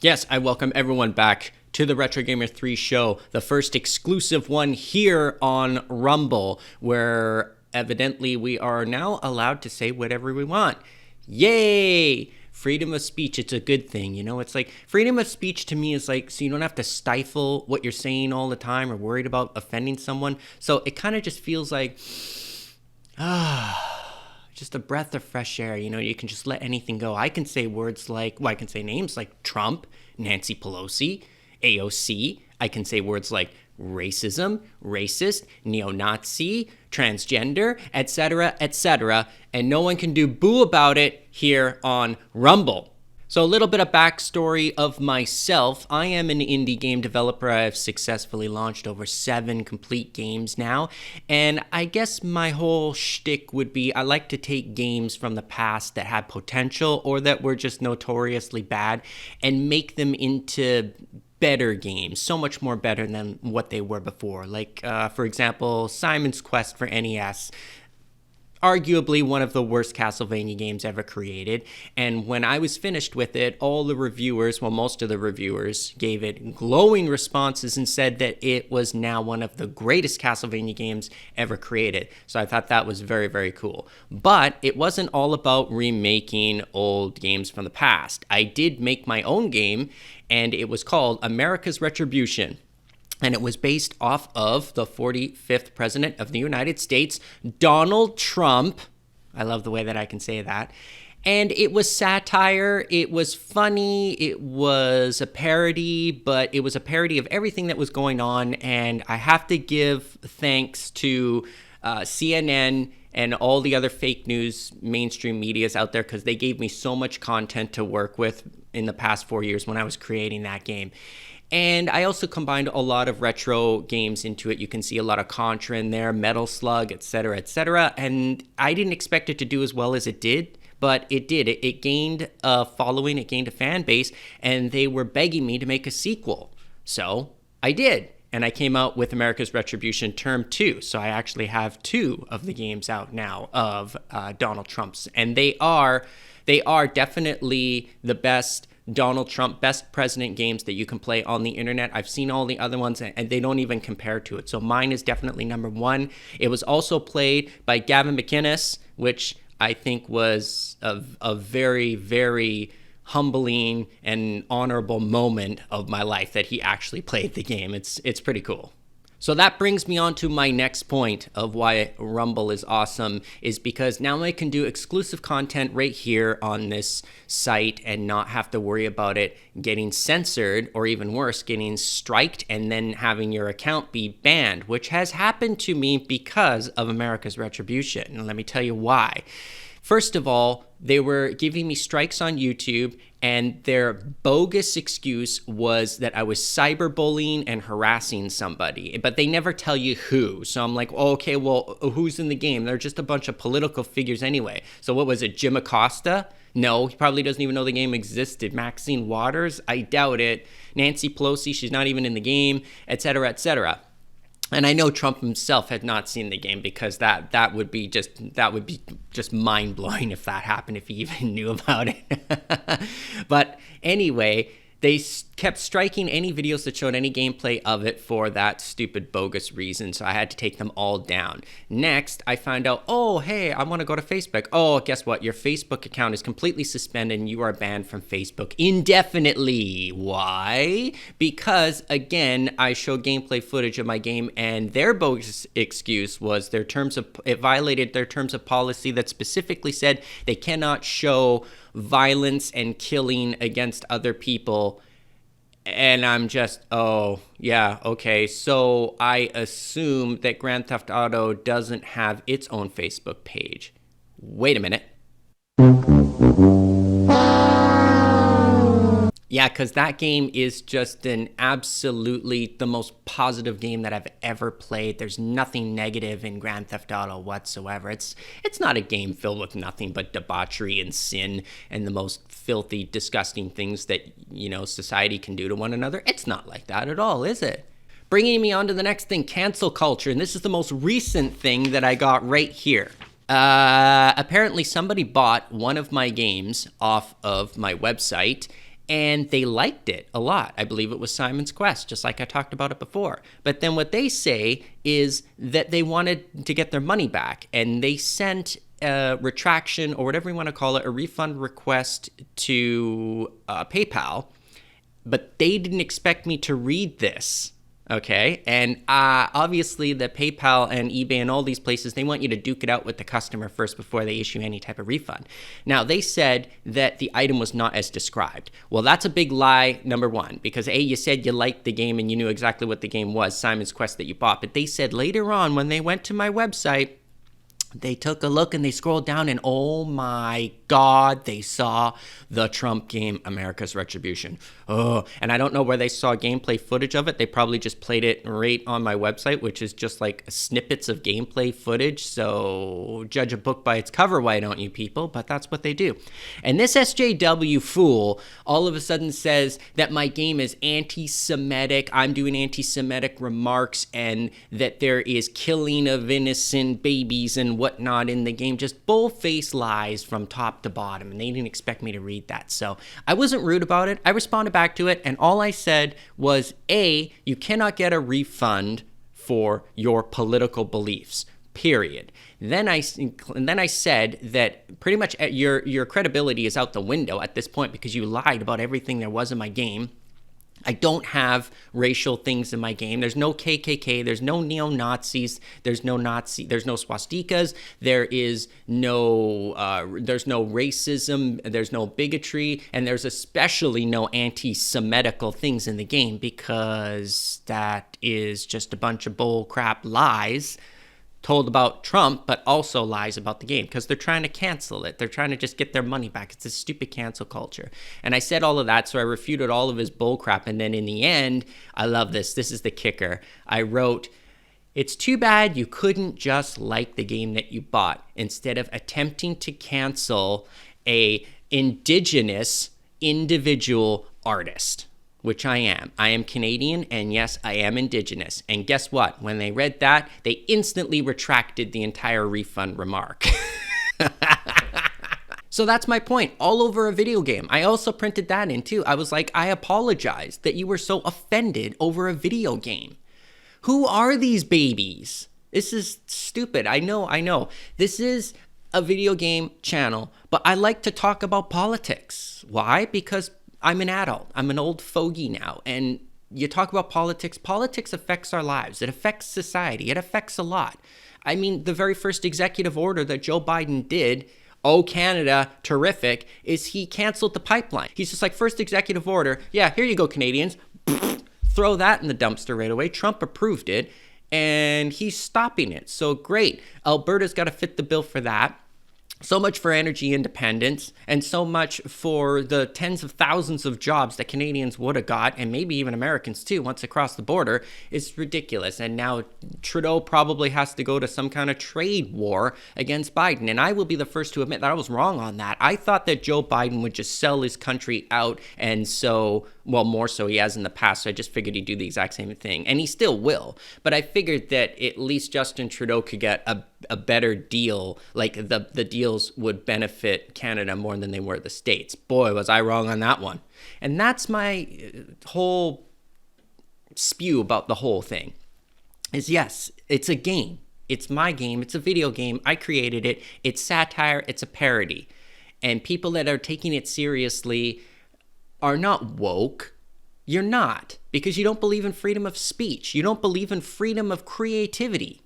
Yes, I welcome everyone back to the Retro Gamer 3 show, the first exclusive one here on Rumble, where evidently we are now allowed to say whatever we want. Yay! Freedom of speech, it's a good thing, you know? It's like, freedom of speech to me is like, so you don't have to stifle what you're saying all the time or worried about offending someone. So it kind of just feels like, just a breath of fresh air. You know, you can just let anything go. I can say words like, I can say names like Trump, Nancy Pelosi, AOC. I can say words like racism, racist, neo-Nazi, transgender, etc., and no one can do boo about it here on Rumble. So a little bit of backstory of myself. I am an indie game developer. I have successfully launched over 7 complete games now. And I guess my whole shtick would be I like to take games from the past that had potential or that were just notoriously bad and make them into better games, so much more better than what they were before. Like, for example, Simon's Quest for NES. Arguably one of the worst Castlevania games ever created. And when I was finished with it, all the reviewers, well, most of the reviewers gave it glowing responses and said that it was now one of the greatest Castlevania games ever created. So I thought that was very, very cool. But it wasn't all about remaking old games from the past. I did make my own game, and it was called America's Retribution. And it was based off of the 45th president of the United States, Donald Trump. I love the way that I can say that. And it was satire, it was funny, it was a parody, but it was a parody of everything that was going on. And I have to give thanks to CNN and all the other fake news mainstream medias out there, because they gave me so much content to work with in the past 4 years when I was creating that game. And I also combined a lot of retro games into it. You can see a lot of Contra in there, Metal Slug, etc., etc. And I didn't expect it to do as well as it did, but it did. It gained a following, it gained a fan base, and they were begging me to make a sequel. So I did. And I came out with America's Retribution Term 2. So I actually have 2 of the games out now of Donald Trump's. And they are definitely the best Donald Trump, best president games that you can play on the internet. I've seen all the other ones and they don't even compare to it. So mine is definitely number 1. It was also played by Gavin McInnes, which I think was a very, very humbling and honorable moment of my life that he actually played the game. It's pretty cool. So that brings me on to my next point of why Rumble is awesome, is because now I can do exclusive content right here on this site and not have to worry about it getting censored, or even worse, getting striked and then having your account be banned, which has happened to me because of America's Retribution. And let me tell you why. First of all, they were giving me strikes on YouTube, and their bogus excuse was that I was cyberbullying and harassing somebody, but they never tell you who. So I'm like, oh, okay, well, who's in the game? They're just a bunch of political figures anyway. So what was it, Jim Acosta? No, he probably doesn't even know the game existed. Maxine Waters? I doubt it. Nancy Pelosi, she's not even in the game, etc., etc. And I know Trump himself had not seen the game, because that would be just mind-blowing if that happened, if he even knew about it. But anyway, they kept striking any videos that showed any gameplay of it for that stupid bogus reason, so I had to take them all down. Next, I found out, oh, hey, I want to go to Facebook. Oh, guess what? Your Facebook account is completely suspended and you are banned from Facebook indefinitely. Why? Because, again, I showed gameplay footage of my game, and their bogus excuse was it violated their terms of policy that specifically said they cannot show violence and killing against other people. And I'm just, oh, yeah, okay. So I assume that Grand Theft Auto doesn't have its own Facebook page. Wait a minute. Yeah, because that game is just absolutely the most positive game that I've ever played. There's nothing negative in Grand Theft Auto whatsoever. It's not a game filled with nothing but debauchery and sin and the most filthy, disgusting things that, society can do to one another. It's not like that at all, is it? Bringing me on to the next thing, cancel culture. And this is the most recent thing that I got right here. Apparently somebody bought one of my games off of my website, and they liked it a lot. I believe it was Simon's Quest, just like I talked about it before. But then what they say is that they wanted to get their money back, and they sent a retraction, or whatever you want to call it, a refund request to PayPal, but they didn't expect me to read this. Okay, and obviously the PayPal and eBay and all these places, they want you to duke it out with the customer first before they issue any type of refund. Now, they said that the item was not as described. Well, that's a big lie, number one, because A, you said you liked the game and you knew exactly what the game was, Simon's Quest, that you bought. But they said later on when they went to my website, they took a look and they scrolled down, and oh my God, they saw the Trump game, America's Retribution. Oh, and I don't know where they saw gameplay footage of it. They probably just played it right on my website, which is just like snippets of gameplay footage. So judge a book by its cover, why don't you people? But that's what they do. And this SJW fool all of a sudden says that my game is anti-Semitic. I'm doing anti-Semitic remarks, and that there is killing of innocent babies and whatnot in the game. Just bull-faced lies from top to bottom, and they didn't expect me to read that. So I wasn't rude about it. I responded back to it, and all I said was, A, you cannot get a refund for your political beliefs, period. Then I said that pretty much your credibility is out the window at this point because you lied about everything there was in my game. I don't have racial things in my game. There's no KKK. There's no neo-Nazis. There's no swastikas. There's no racism. There's no bigotry. And there's especially no anti-Semitical things in the game, because that is just a bunch of bull crap lies told about Trump, but also lies about the game, because they're trying to cancel it. They're trying to just get their money back. It's a stupid cancel culture. And I said all of that, so I refuted all of his bullcrap. And then in the end, I love this. This is the kicker. I wrote, "It's too bad you couldn't just like the game that you bought instead of attempting to cancel a indigenous individual artist." Which I am. I am Canadian, and yes, I am Indigenous. And guess what? When they read that, they instantly retracted the entire refund remark. So that's my point, all over a video game. I also printed that in too. I was like, I apologize that you were so offended over a video game. Who are these babies? This is stupid. I know. This is a video game channel, but I like to talk about politics. Why? Because I'm an adult. I'm an old fogey now. And you talk about politics. Politics affects our lives. It affects society. It affects a lot. I mean, the very first executive order that Joe Biden did, oh, Canada, terrific, is he canceled the pipeline. He's just like, first executive order. Yeah, here you go, Canadians. Throw that in the dumpster right away. Trump approved it, and he's stopping it. So great. Alberta's got to fit the bill for that. So much for energy independence, and so much for the tens of thousands of jobs that Canadians would have got, and maybe even Americans too, once across the border. It's ridiculous. And now Trudeau probably has to go to some kind of trade war against Biden. And I will be the first to admit that I was wrong on that. I thought that Joe Biden would just sell his country out, and so, well, more so he has in the past. So I just figured he'd do the exact same thing, and he still will. But I figured that at least Justin Trudeau could get a better deal, like the deals would benefit Canada more than they were the States. Boy, was I wrong on that one. And that's my whole spew about the whole thing. Is yes, it's a game. It's my game. It's a video game. I created it. It's satire. It's a parody. And people that are taking it seriously are not woke. You're not, because you don't believe in freedom of speech. You don't believe in freedom of creativity.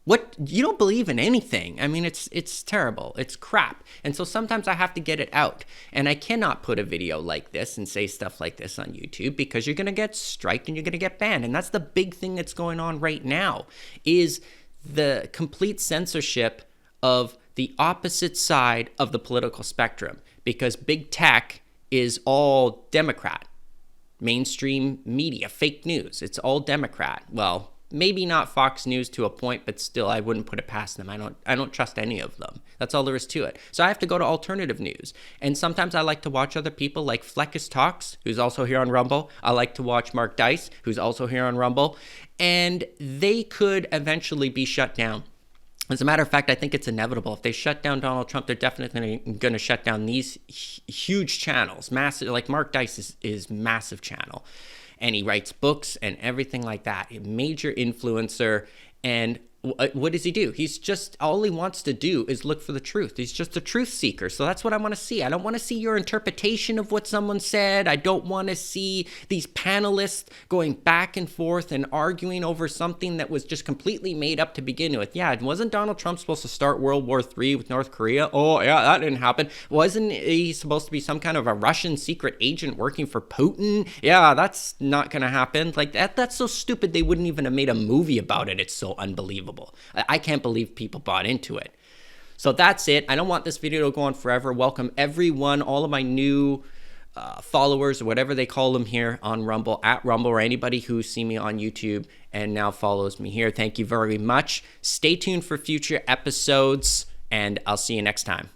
What? You don't believe in anything. I mean, it's terrible. It's crap. And so sometimes I have to get it out. And I cannot put a video like this and say stuff like this on YouTube, because you're going to get striked and you're going to get banned. And that's the big thing that's going on right now, is the complete censorship of the opposite side of the political spectrum, because big tech is all Democrat. Mainstream media, fake news, it's all Democrat. Well, maybe not Fox News to a point, but still, I wouldn't put it past them. I don't trust any of them. That's all there is to it. So I have to go to alternative news. And sometimes I like to watch other people like Fleckus Talks, who's also here on Rumble. I like to watch Mark Dice, who's also here on Rumble. And they could eventually be shut down. As a matter of fact, I think it's inevitable. If they shut down Donald Trump, they're definitely going to shut down these huge channels. Massive, like Mark Dice is massive channel. And he writes books and everything like that. A major influencer. And what does he do? He's just, all he wants to do is look for the truth. He's just a truth seeker. So that's what I want to see. I don't want to see your interpretation of what someone said. I don't want to see these panelists going back and forth and arguing over something that was just completely made up to begin with. Yeah, wasn't Donald Trump supposed to start World War III with North Korea? Oh, yeah, that didn't happen. Wasn't he supposed to be some kind of a Russian secret agent working for Putin? Yeah, that's not going to happen. Like, that's so stupid they wouldn't even have made a movie about it. It's so unbelievable. I can't believe people bought into it. So that's it. I don't want this video to go on forever. Welcome everyone, all of my new followers, or whatever they call them here on Rumble, at Rumble, or anybody who's seen me on YouTube and now follows me here. Thank you very much. Stay tuned for future episodes, and I'll see you next time.